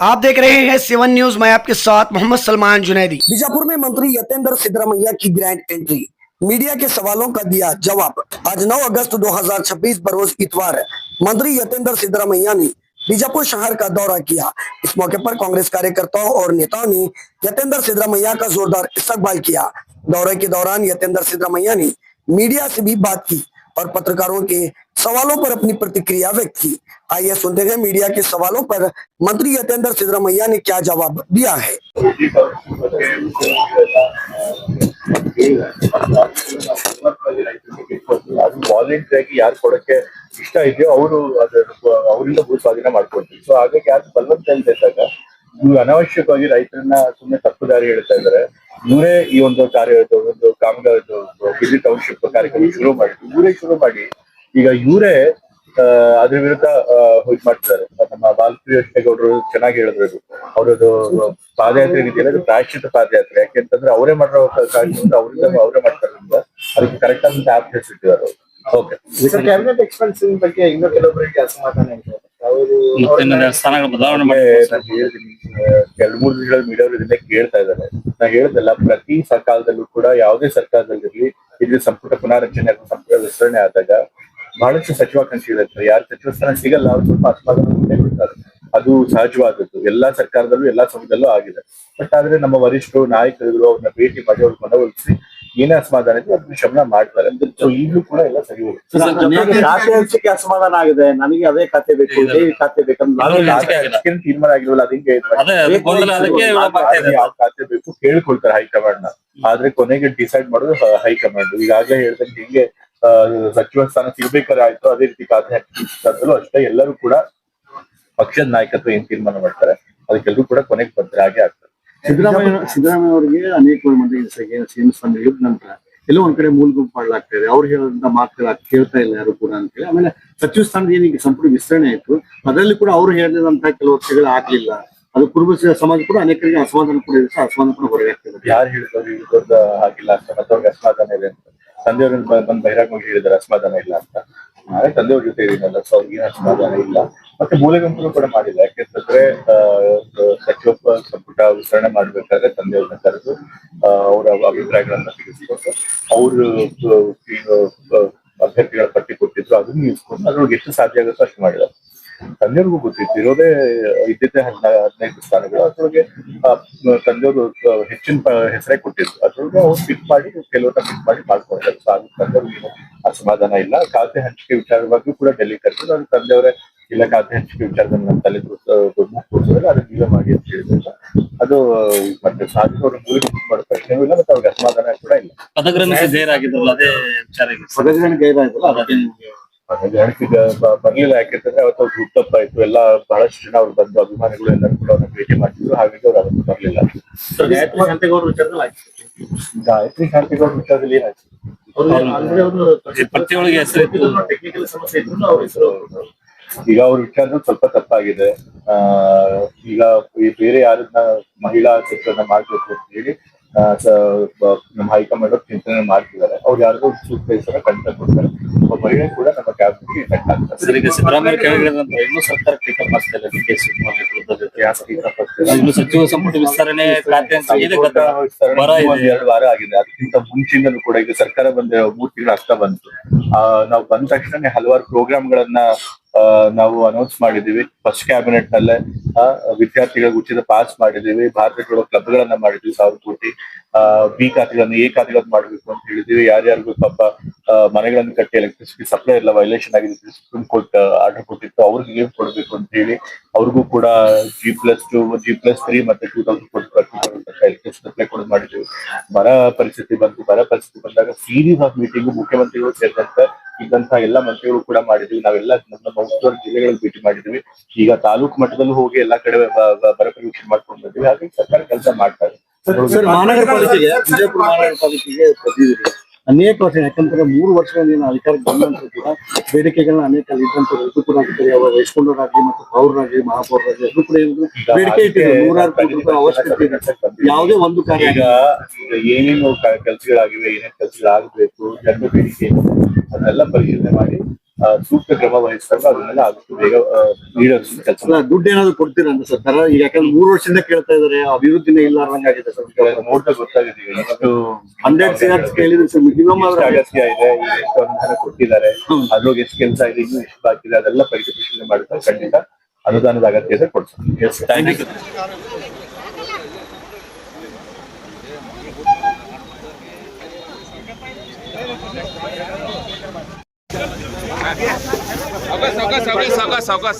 आप देख रहे हैं 7 न्यूज। मैं आपके साथ मोहम्मद सलमान जुनैदी। बीजापुर में मंत्री यतेंद्र सिद्धरामैया की ग्रैंड एंट्री, मीडिया के सवालों का दिया जवाब। आज 9 अगस्त 2026 बरोज इतवार मंत्री यतेंद्र सिद्धरामैया ने बीजापुर शहर का दौरा किया। इस मौके पर कांग्रेस कार्यकर्ताओं और नेताओं ने यतेंद्र सिद्धरामैया का जोरदार इस्तकबाल किया। दौरे के दौरान यतेंद्र सिद्धरामैया ने मीडिया से भी बात की और पत्रकारों के सवालों पर अपनी प्रतिक्रिया व्यक्त की। आइए सुनते हैं मीडिया के सवालों पर मंत्री यतेंद्र सिद्धरामैया ने क्या जवाब दिया है। ವಾಲಂಟಿಯರ್ ಆಗಿ ಯಾರು ಕೊಡಕ್ಕೆ ಇಷ್ಟ ಇದೆಯೋ ಅವರು ಅವರಿಂದ ಭೂ ಸ್ವಾಧೀನ ಮಾಡ್ಕೊಳ್ತೀವಿ. ಸೊ ಹಾಗಾಗಿ ಯಾರು ಬಲವಂತ ಇಲ್ದಾಗ ಇವ್ರು ಅನಾವಶ್ಯಕವಾಗಿ ರೈತರನ್ನ ಸುಮ್ಮನೆ ತಪ್ಪು ದಾರಿ ಹೇಳ್ತಾ ಇದ್ದಾರೆ. ಇವರೇ ಈ ಒಂದು ಒಂದು ಕಾಮಗಾರಿ ಬಿಜಿ ಟೌನ್ಶಿಪ್ ಕಾರ್ಯಕ್ರಮ ಶುರು ಮಾಡಿ ಈಗ ಇವರೇ ಅದ್ರ ವಿರುದ್ಧ ಹೋಗಿ ಮಾಡ್ತಿದ್ದಾರೆ. ನಮ್ಮ ಬಾಲಪ್ರಿಯ ಗೌಡರು ಚೆನ್ನಾಗಿ ಹೇಳಿದ್ರು, ಅವರದು ಪಾದಯಾತ್ರೆ ರೀತಿಯಲ್ಲಿ ಪ್ರಾಯಶ್ಚಿತ ಪಾದಯಾತ್ರೆ. ಯಾಕೆಂತಂದ್ರೆ ಅವರೇ ಮಾಡಿರೋ ಕಾರ್ಯಕ್ರಮ ಅವರೇ ಮಾಡ್ತಾರಿಂದ ಅದಕ್ಕೆ ಕರೆಕ್ಟ್ ಆಗಿ ಆಪ್ ಹೆಸರಿಟ್ಟಿದ್ದಾರೆ. ಓಕೆ, ಕ್ಯಾಬಿನೆಟ್ ಎಕ್ಸ್ಪೆನ್ಸಿವ್ ಬಗ್ಗೆ ಇನ್ನೂ ಕೆಲವೊಬ್ಬರಿಗೆ ಅಸಮಾಧಾನ ಇದೆ. ನಾನು ಹೇಳ್ತೀನಿ, 2-3 ದಿನಗಳ ಮೀಡಿಯಾವರು ಇದನ್ನೇ ಕೇಳ್ತಾ ಇದ್ದಾರೆ. ನಾ ಹೇಳ್ದಲ್ಲ, ಪ್ರತಿ ಸರ್ಕಾರದಲ್ಲೂ ಕೂಡ ಯಾವುದೇ ಸರ್ಕಾರದಲ್ಲಿರ್ಲಿ ಇದು ಸಂಪುಟ ಪುನಾರಚನೆ ಅಥವಾ ಸಂಪುಟ ವಿಸ್ತರಣೆ ಆದಾಗ ಬಹಳಷ್ಟು ಸಚಿವಾಕಾಂಕ್ಷಿ ಇರುತ್ತೆ. ಯಾರು ಸಚಿವ ಸ್ಥಾನ ಸಿಗಲ್ಲ ಅವ್ರು ಸ್ವಲ್ಪ ಅಸಮಾಧಾನ ಬಿಡ್ತಾರೆ. ಅದು ಸಹಜವಾದದ್ದು, ಎಲ್ಲಾ ಸರ್ಕಾರದಲ್ಲೂ ಎಲ್ಲಾ ಸಮಯದಲ್ಲೂ ಆಗಿದೆ. ಬಟ್ ಆದ್ರೆ ನಮ್ಮ ವರಿಷ್ಠರು ನಾಯಕರುಗಳು ಅವ್ರನ್ನ ಭೇಟಿ ಮಾಡಿ ಅವ್ರ ಮನವೊಲಿಸಿ ಏನೇ ಅಸಮಾಧಾನ ಇದೆ ಅದನ್ನ ಶಮನ ಮಾಡ್ತಾರೆ. ಸೊ ಈಗಲೂ ಕೂಡ ಎಲ್ಲ ಸರಿ ಹೋಗುತ್ತೆ. ಖಾತೆ ಹಂಚಿಕೆ ಅಸಮಾಧಾನ ಆಗಿದೆ, ನನಗೆ ಅದೇ ಖಾತೆ ಬೇಕು, ಇದೇ ಖಾತೆ ಬೇಕಂದ್ರೆ ತೀರ್ಮಾನ ಆಗಿರೋಲ್ಲ. ಅದಕ್ಕೆ ಯಾವ ಖಾತೆ ಬೇಕು ಕೇಳ್ಕೊಳ್ತಾರೆ ಹೈಕಮಾಂಡ್ ನ. ಆದ್ರೆ ಕೊನೆಗೆ ಡಿಸೈಡ್ ಮಾಡೋದು ಹೈಕಮಾಂಡ್. ಈಗಾಗಲೇ ಹೇಳ್ದಂಗೆ ಹಿಂಗೆ ಸಚಿವ ಸ್ಥಾನ ಸಿಗ್ಬೇಕಾದ್ರೆ ಆಯ್ತು, ಅದೇ ರೀತಿ ಖಾತೆ ಹಾಕಿದ್ರು ಅಷ್ಟೇ. ಎಲ್ಲರೂ ಕೂಡ ಪಕ್ಷದ ನಾಯಕತ್ವ ಏನ್ ತೀರ್ಮಾನ ಮಾಡ್ತಾರೆ ಅದಕ್ಕೆಲ್ಲರೂ ಕೂಡ ಕೊನೆಗೆ ಬರ್ತಾರೆ, ಹಾಗೆ ಆಗ್ತದೆ. ಸಿದ್ದರಾಮಯ್ಯ ಅವರಿಗೆ ಅನೇಕ ಮಂದಿ ಸಿಎಂ ಸ್ಥಾನ ಹೇಳಿದ ನಂತರ ಎಲ್ಲೋ ಒಂದ್ ಕಡೆ ಮೂಲಗುಂಪು ಮಾಡ್ಲಾಗ್ತಾ ಇದೆ. ಅವ್ರು ಹೇಳಿದಂತ ಮಾತುಗಳ ಕೇಳ್ತಾ ಇಲ್ಲ ಯಾರು ಕೂಡ ಅಂತೇಳಿ. ಆಮೇಲೆ ಸಚಿವ ಸ್ಥಾನದ ಏನೀಗ ಸಂಪುಟ ವಿಸ್ತರಣೆ ಆಯ್ತು, ಅದರಲ್ಲಿ ಕೂಡ ಅವ್ರು ಹೇಳಿದಂತಹ ಕೆಲವು ವರ್ಷಗಳು ಆಗ್ಲಿಲ್ಲ. ಅದು ಕುರುಬ ಸಮಾಜ ಕೂಡ ಅನೇಕರಿಗೆ ಅಸಮಾಧಾನ ಕೂಡ ಇದೆ, ಅಸಮಾಧಾನ ಕೂಡ ಹೊರಗೆ ಆಗ್ತದೆ. ಯಾರು ಹೇಳಿದ್ರು ದೊಡ್ಡ ಆಗಿಲ್ಲ ಅಂತ, ಮತ್ತವ್ರಿಗೆ ಅಸಮಾಧಾನ ಇದೆ ಅಂತ ತಂದೆಯವ್ರನ್ನ ಬಂದು ಬಹಿರಂಗವಾಗಿ ಹೇಳಿದಾರೆ ಅಸಮಾಧಾನ ಇಲ್ಲ ಅಂತ. ನಾಳೆ ತಂದೆಯವ್ರ ಜೊತೆ ಇದೀನಲ್ಲ, ಸೊ ಅವ್ರಿಗೆ ಅಸಮಾಧಾನ ಇಲ್ಲ. ಮತ್ತೆ ಮೂಲೆಗುಂಪು ಕೂಡ ಮಾಡಿಲ್ಲ. ಯಾಕೆಂತಂದ್ರೆ ಸಚಿವ ಸಂಪುಟ ವಿಸ್ತರಣೆ ಮಾಡ್ಬೇಕಾದ್ರೆ ತಂದೆಯವ್ರನ್ನ ಕರೆದು ಅವರ ಅಭಿಪ್ರಾಯಗಳನ್ನ ತಿಳಿಸ್ಕೊಂಡು ಅವರು ಅಭ್ಯರ್ಥಿಗಳ ಪಟ್ಟಿ ಕೊಟ್ಟಿದ್ರು, ಅದನ್ನು ಇಸ್ಕೊಂಡು ಅದ್ರೊಳಗೆ ಎಷ್ಟು ಸಾಧ್ಯ ಆಗುತ್ತೋ ಅಷ್ಟು ಮಾಡಿದ್ದಾರೆ. ತಂದೆಯವ್ರಿಗೂ ಗೊತ್ತಿತ್ತು, ಇರೋದೇ ಇದ್ದಿದ್ದೆ 15 ಸ್ಥಾನಗಳು. ಅದ್ರೊಳಗೆ ತಂದೆಯವರು ಹೆಚ್ಚಿನ ಹೆಸರೇ ಕೊಟ್ಟಿದ್ರು. ಅದ್ರೊಳಗೆ ಅವ್ರು ಫಿಟ್ ಮಾಡಿ ಕೆಲವ್ರನ್ನ ಫಿಟ್ ಮಾಡಿ ಮಾಡ್ಕೊಂಡಿದ್ದಾರೆ. ಸೊ ಅದು ತಂದೆಯವ್ರಿಗೆ ಅಸಮಾಧಾನ ಇಲ್ಲ. ಖಾತೆ ಹಂಚಿಕೆ ವಿಚಾರವಾಗಿಯೂ ಕೂಡ ಡೆಲ್ಲಿ ಕರೆದ್ರು. ಅದು ತಂದೆಯವರೇ ಇಲ್ಲ, ಖಾತೆ ಹಂಚಿಕೆ ವಿಚಾರದಲ್ಲಿ ನನ್ನ ತಲೆ ಕೂರಿಸಿದ್ರೆ ಅದನ್ನ ನೀವೇ ಮಾಡಿ ಅಂತ ಹೇಳಿದ್ರೆ ಅದು ಮತ್ತೆ ಸಾಧಿಸೋರು ಮೂಲ ಮಾಡೋ ಪ್ರಶ್ನೆಯೂ ಇಲ್ಲ, ಮತ್ತೆ ಅವ್ರಿಗೆ ಅಸಮಾಧಾನ ಕೂಡ ಇಲ್ಲ. ಬರ್ಲಿಲ್ಲ. ಯಾಕೆಂತಂದ್ರೆ ಅವತ್ತು ಅವ್ರು ಹುಟ್ಟಪ್ಪ ಇತ್ತು, ಎಲ್ಲ ಬಹಳಷ್ಟು ಜನ ಅವ್ರು ಬಂದು ಅಭಿಮಾನಿಗಳು ಎಲ್ಲರೂ ಕೂಡ ಅವ್ರನ್ನ ಭೇಟಿ ಮಾಡ್ತಿದ್ರು. ಹಾಗಾಗಿ ಅವ್ರು ಅವತ್ತು ಬರ್ಲಿಲ್ಲ. ಗಾಯತ್ರಿ ಶಾಂತೇಗೌಡ ವಿಚಾರದಲ್ಲಿ ಏನಾಯ್ತು? ಈಗ ಅವ್ರ ವಿಚಾರದಲ್ಲಿ ಸ್ವಲ್ಪ ತಪ್ಪಾಗಿದೆ. ಈಗ ಬೇರೆ ಯಾರನ್ನ ಮಹಿಳಾ ಕ್ಷೇತ್ರನ ಮಾಡ್ಬೇಕು ಅಂತ ಹೇಳಿ ನಮ್ಮ ಹೈಕಮಾಂಡ್ ಅವ್ರು ಚಿಂತನೆ ಮಾಡ್ತಿದ್ದಾರೆ. ಅವ್ರು ಯಾರಿಗೂ ಸೂಕ್ತ ಹೆಸರ ಕಂಡ ಕೊಡ್ತಾರೆ. ಒಬ್ಬ ಮಹಿಳೆ ಕೂಡ ನಮ್ಮ ಕ್ಯಾಬಿನೆಟ್ಗೆ ಎಲೆಕ್ಟ್ ಆಗ್ತಾರೆ. ಈಗ ಸಿದ್ದರಾಮಯ್ಯ ಇನ್ನೂ ಸರ್ಕಾರ ಟೀಕಪ್ ಮಾಡ್ತಿಲ್ಲ. ಸಚಿವ ಸಂಪುಟ ವಿಸ್ತರಣೆ 2 ವಾರ ಆಗಿದೆ. ಅದಕ್ಕಿಂತ ಮುಂಚಿಂದಲೂ ಕೂಡ ಈಗ ಸರ್ಕಾರ ಬಂದ 3 ತಿಂಗಳು ಆಗ್ತಾ ಬಂತು. ನಾವು ಬಂದ ತಕ್ಷಣ ಹಲವಾರು ಪ್ರೋಗ್ರಾಮ್ಗಳನ್ನ ನಾವು ಅನೌನ್ಸ್ ಮಾಡಿದೀವಿ. ಫಸ್ಟ್ ಕ್ಯಾಬಿನೆಟ್ ನಲ್ಲೇ ವಿದ್ಯಾರ್ಥಿಗಳಿಗೆ ಉಚಿತ ಪಾಸ್ ಮಾಡಿದೀವಿ. ಭಾರತದ ಕ್ಲಬ್ಗಳನ್ನ ಮಾಡಿದ್ವಿ 1000 ಕೋಟಿ. ಬಿ ಖಾತೆಗಳನ್ನ ಎ ಖಾತೆಗಳನ್ನ ಮಾಡ್ಬೇಕು ಅಂತ ಹೇಳಿದೀವಿ. ಯಾರ್ಯಾರಿಗೂ ಪಾಪ ಮನೆಗಳನ್ನು ಕಟ್ಟಿ ಎಲೆಕ್ಟ್ರಿಸಿಟಿ ಸಪ್ಲೈ ಎಲ್ಲ ವೈಲೇಷನ್ ಆಗಿದೆ, ಸುಪ್ರೀಂ ಕೋರ್ಟ್ ಆರ್ಡರ್ ಕೊಟ್ಟಿತ್ತು, ಅವ್ರಿಗೆ ಲೀವ್ ಕೊಡ್ಬೇಕು ಅಂತ ಹೇಳಿ ಅವ್ರಿಗೂ ಕೂಡ G+2, G+3 ಮತ್ತೆ 2000 ಕೋಟಿ ಎಲೆಕ್ಟ್ರಿಸಿಟಿ ಸಪ್ಲೈ ಕೊಡೋದು ಮಾಡಿದ್ವಿ. ಬರ ಪರಿಸ್ಥಿತಿ ಬಂದಾಗ ಸೀರೀಸ್ ಆಫ್ ಮೀಟಿಂಗ್ ಮುಖ್ಯಮಂತ್ರಿಗಳು ಸೇರಿದಂತೆ ಇದ್ದಂತಹ ಎಲ್ಲಾ ಮಂತ್ರಿಗಳು ಕೂಡ ಮಾಡಿದ್ವಿ. ನಾವೆಲ್ಲ ನಮ್ಮ ಉಸ್ತುವಾರಿ ಜಿಲ್ಲೆಗಳಲ್ಲಿ ಭೇಟಿ ಮಾಡಿದ್ವಿ. ಈಗ ತಾಲೂಕು ಮಟ್ಟದಲ್ಲೂ ಹೋಗಿ ಎಲ್ಲಾ ಕಡೆ ಬರ ಪರೀಕ್ಷೆ ಮಾಡ್ಕೊಂಡು ಬಂದಿವಿ. ಹಾಗಾಗಿ ಸರ್ಕಾರ ಕೆಲಸ ಮಾಡ್ತಾ ಇದೆ. ಮಹಾನಗರ ಪಾಲಿಕೆಗೆ, ವಿಜಯಪುರ ಮಹಾನಗರ ಪಾಲಿಕೆಗೆ ಅನೇಕ ವರ್ಷ, ಯಾಕಂದ್ರೆ 3 ವರ್ಷಗಳಿಂದ ಅಧಿಕಾರಕ್ಕೆ ಬಂದ ನಂತರ ಕೂಡ ಬೇಡಿಕೆಗಳನ್ನ ಅನೇಕ ಇದ್ದಂತೂ ಕೂಡ ವಹಿಸ್ಕೊಂಡವರಾಗ್ಲಿ ಮತ್ತು ಪೌರರಾಗ್ಲಿ ಮಹಾಪೌರರಾಗ್ಲಿ ಅದು ಕೂಡ ಬೇಡಿಕೆ ಇಟ್ಟಿದೆ. 100 ಕೋಟಿ ರೂಪಾಯಿ ಅವಶ್ಯಕತೆ ಇದೆ. ಯಾವುದೇ ಒಂದು ಕಾರ್ಯ ಈಗ ಏನೇನು ಕೆಲಸಗಳಾಗಿವೆ, ಏನೇನು ಕೆಲಸಗಳಾಗಬೇಕು, ಜನರ ಬೇಡಿಕೆ ಅದನ್ನೆಲ್ಲ ಪರಿಶೀಲನೆ ಮಾಡಿ ಸೂಕ್ತ ಕ್ರಮ ವಹಿಸಿದಾಗ ಅದನ್ನೆಲ್ಲ ಆದಷ್ಟು ಬೇಗ ಈಡೇರಿಸುವ ಕೆಲಸ ಅಲ್ಲ, ದುಡ್ಡು ಏನಾದ್ರು ಕೊಡ್ತೀರಾ ಅಂತ ಸರ್ ತರ? ಈಗ ಯಾಕಂದ್ರೆ 3 ವರ್ಷದಿಂದ ಕೇಳ್ತಾ ಇದಾರೆ, ಅಭಿವೃದ್ಧಿನೇ ಇಲ್ಲಾರ್ದಂಗಾಗಿದೆ ಸರ್. ನೋಡ್ತಾ ಗೊತ್ತಾಗಿದೆ ಈಗ ಎಷ್ಟು 100 CR ಕೇಳಿದ್ರೆ ಸರ್ ಮಿನಿಮಮ್ ಎಷ್ಟು ಅಗತ್ಯ ಇದೆ, ಎಷ್ಟು ಅನುದಾನ ಕೊಟ್ಟಿದ್ದಾರೆ, ಅದ್ರೊಳಗೆ ಎಷ್ಟು ಕೆಲಸ ಇದೆ, ಇನ್ನೂ ಎಷ್ಟು ಬಾಕಿ ಇದೆ, ಅದೆಲ್ಲ ಪರಿಶೀಲನೆ ಮಾಡುತ್ತಾರೆ. ಖಂಡಿತ ಅನುದಾನದ ಅಗತ್ಯ ಇದೆ, ಕೊಡ್ತಾರೆ. Thank you. सावकाश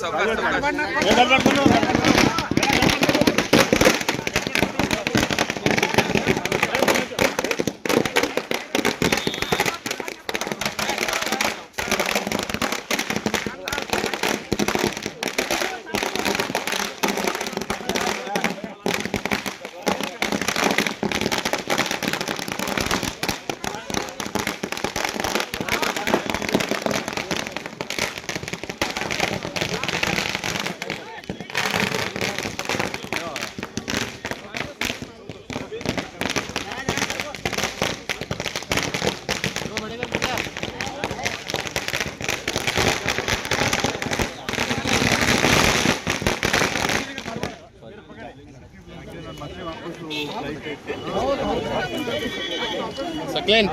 सकलेन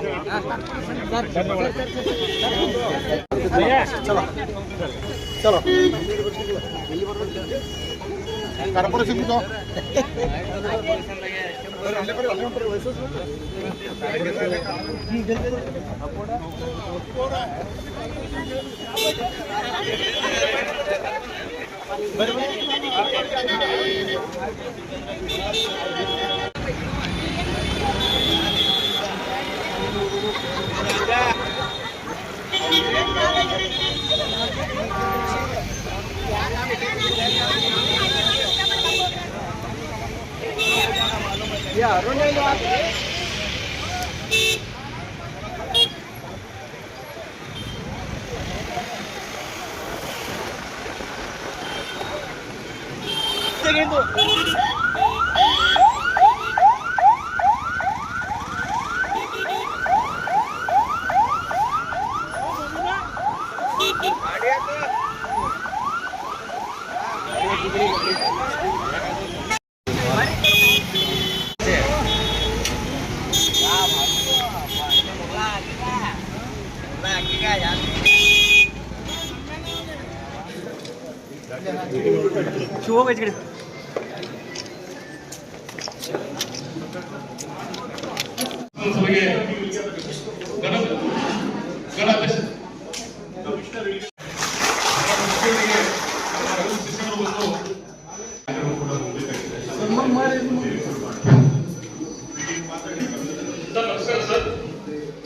चलो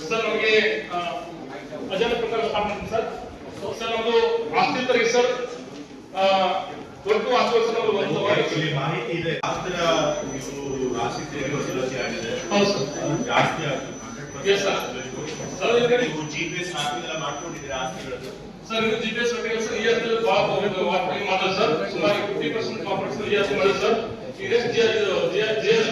सर नಮಗೆ ಅಜಲ ಪ್ರಕಾರ ಸ್ಥಾಪನೆ ಸರ್ ನಮ್ಮದು ಆಸ್ತಿತರಿಗೆ ಸರ್ ದೊಡ್ಡ ಆಸ್ತಿಗಳು ಒಂದು ಮಾಹಿತಿ ಇದೆ. ಆಸ್ತಿಯ ರಾಶಿ ತೆರಿಗೆ ವಸೂಲಾತಿ ಆಗಿದೆ. ಹೌದು ಸರ್, ಜಾಸ್ತಿ ಆಗಿದೆ. Yes sir. ಸರ್ ನೀವು ಜಿಪಿಎಸ್ ಹಾಕಿಲ್ಲ ಮಾಡ್ಕೊಂಡಿದ್ದೀರಾ ಆಸ್ತಿಗಳನ್ನು? ಸರ್ ಇದು ಜಿಪಿಎಸ್ ಹಾಕಿಲ್ಲ ಸರ್. ಈ ಹತ್ತಿರ ವಾರ್ನಿಂಗ್ ಮಾಡಿದ್ರು ಸರ್. ಸುಮಾರು 50% ಕಾಂಪೊನೇಷನ್ ಈ ಹತ್ತಿರ ಮಾಡಿದ್ರು ಸರ್. ಈಗ ಜಿಎಸ್